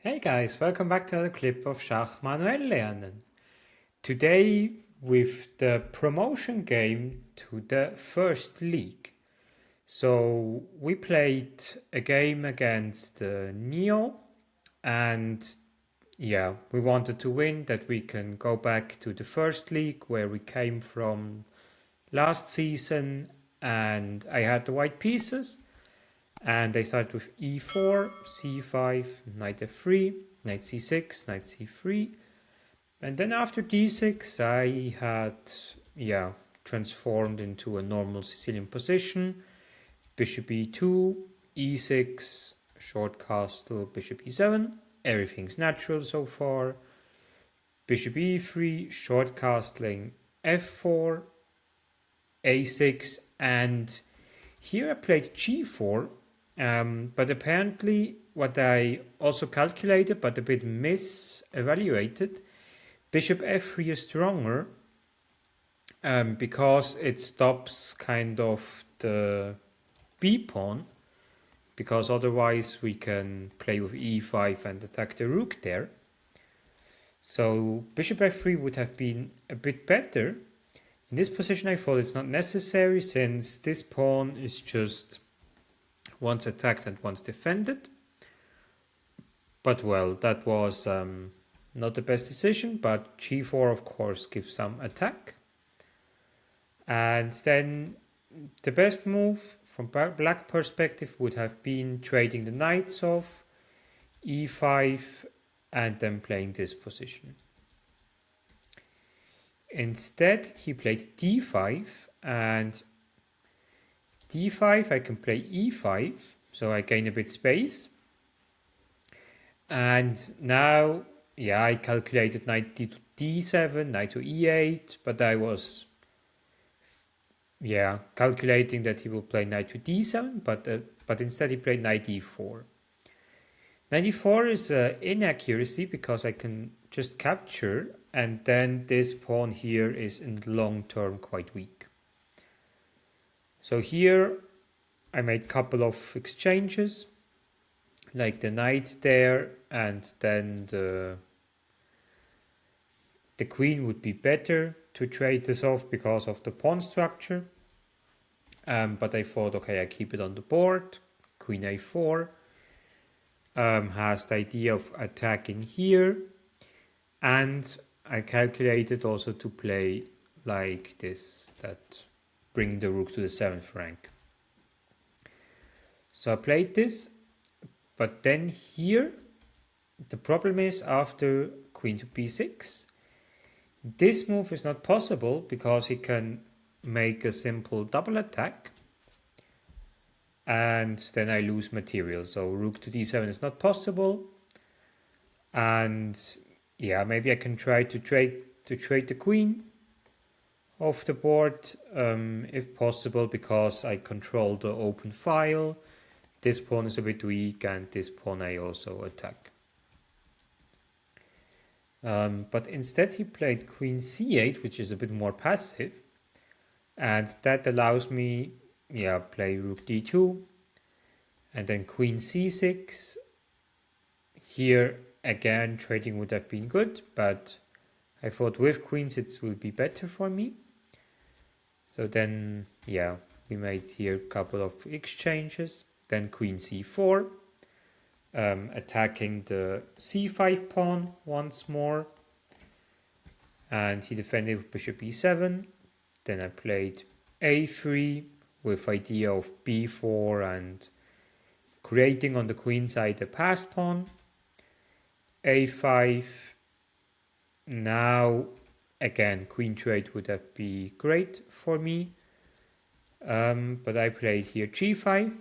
Hey guys, welcome back to another clip of Schach-manuel-lernen. Today with the promotion game to the first league. So we played a game against Neo and we wanted to win that we can go back to the first league where we came from last season, and I had the white pieces. And they start with e4, c5, knight f3, knight c6, knight c3. And then after d6, I had, transformed into a normal Sicilian position. Bishop e2, e6, short castle, bishop e7. Everything's natural so far. Bishop e3, short castling, f4, a6, and here I played g4. But apparently what I also calculated but a bit misevaluated, bishop f3 is stronger because it stops kind of the b pawn, because otherwise we can play with e5 and attack the rook there. So bishop f3 would have been a bit better. In this position I thought it's not necessary, since this pawn is just once attacked and once defended. But well, that was not the best decision, but g4 of course gives some attack. And then the best move from black perspective would have been trading the knights off, e5, and then playing this position. Instead he played d5, and d5 I can play e5, so I gain a bit space. And now, I calculated knight to d7, knight to e8, but I was, calculating that he will play knight to d7, but instead he played knight e4. Knight e4 is an inaccuracy because I can just capture, and then this pawn here is in the long term quite weak. So here I made a couple of exchanges, like the knight there, and then the queen would be better to trade this off because of the pawn structure. But I thought, okay, I keep it on the board. Queen a4 has the idea of attacking here, and I calculated also to play like this, that bring the rook to the 7th rank. So I played this, but then here the problem is after queen to b6, this move is not possible because he can make a simple double attack and then I lose material. So rook to d7 is not possible, and maybe I can try to trade the queen off the board if possible, because I control the open file. This pawn is a bit weak, and this pawn I also attack. But instead he played queen c8, which is a bit more passive, and that allows me play rook d2 and then queen c6. Here again trading would have been good, but I thought with queens it will be better for me. So then we made here a couple of exchanges. Then queen c4, attacking the c5 pawn once more, and he defended with bishop e7. Then I played a3 with idea of b4 and creating on the queen side a passed pawn. a5. Now again queen trade would have been great for me, but I played here g5.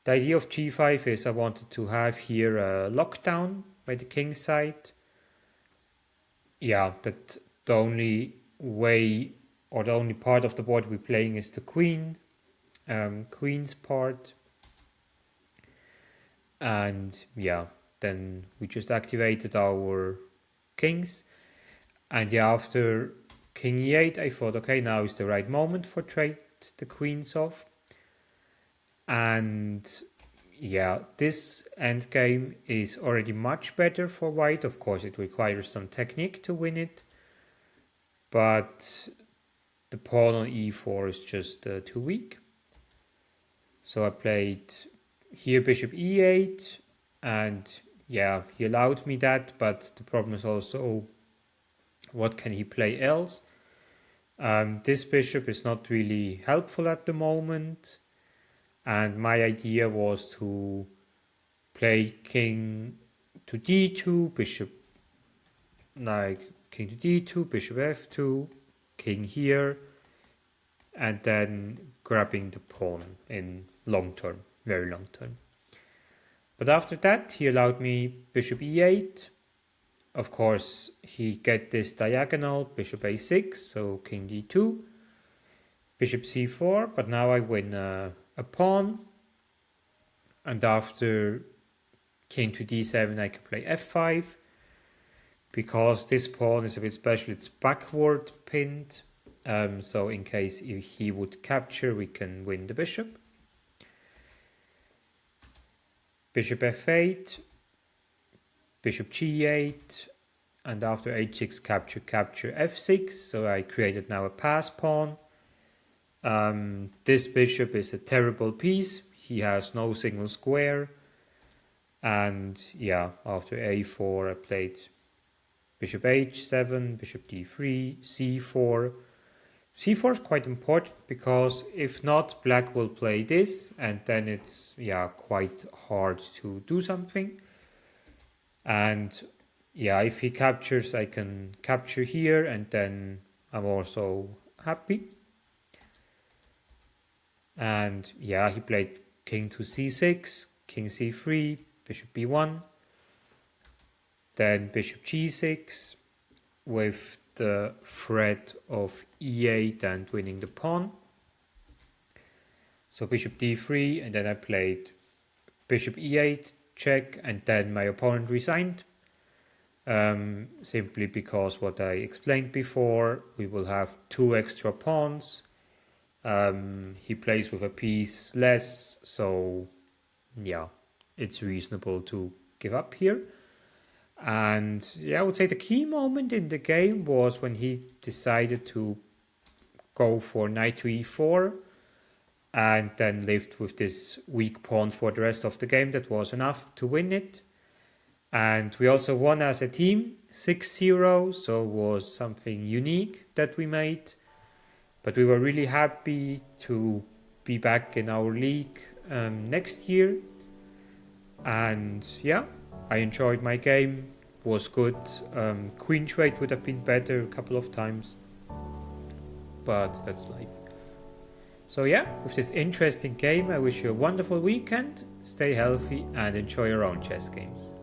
The idea of g5 is I wanted to have here a lockdown by the king side. That the only way or the only part of the board we're playing is the queen's part. And then we just activated our kings. And after king e8, I thought, okay, now is the right moment for trade the queens off. And yeah, this endgame is already much better for white. Of course, it requires some technique to win it, but the pawn on e4 is just too weak. So I played here bishop e8, and yeah, he allowed me that, but the problem is also what can he play else? This bishop is not really helpful at the moment, and my idea was to play king to d2, bishop, like king to d2, bishop f2, king here, and then grabbing the pawn in long term, very long term. But after that, he allowed me bishop e8. Of course, he get this diagonal, bishop a6, so king d2, bishop c4, but now I win a pawn. And after king to d7, I can play f5. Because this pawn is a bit special, it's backward pinned. So in case he would capture, we can win the bishop. Bishop f8, bishop g8, and after h6 capture, capture f6. So I created now a pass pawn. This bishop is a terrible piece. He has no single square. And yeah, after a4 I played bishop h7, bishop d3, c4. c4 is quite important because if not, black will play this, and then it's quite hard to do something. And yeah, if he captures, I can capture here, and then I'm also happy. And yeah, he played king to c6, king c3, bishop b1, then bishop g6 with the threat of e8 and winning the pawn. So bishop d3, and then I played bishop e8, check, and then my opponent resigned. Simply because what I explained before, we will have 2 extra pawns. He plays with a piece less, so yeah, it's reasonable to give up here. And yeah, I would say the key moment in the game was when he decided to go for knight to e4 and then lived with this weak pawn for the rest of the game. That was enough to win it. And we also won as a team 6-0, so it was something unique that we made. But we were really happy to be back in our league next year. And yeah, I enjoyed my game, was good. Queen trade would have been better a couple of times, but that's life. So yeah, with this interesting game, I wish you a wonderful weekend, stay healthy and enjoy your own chess games.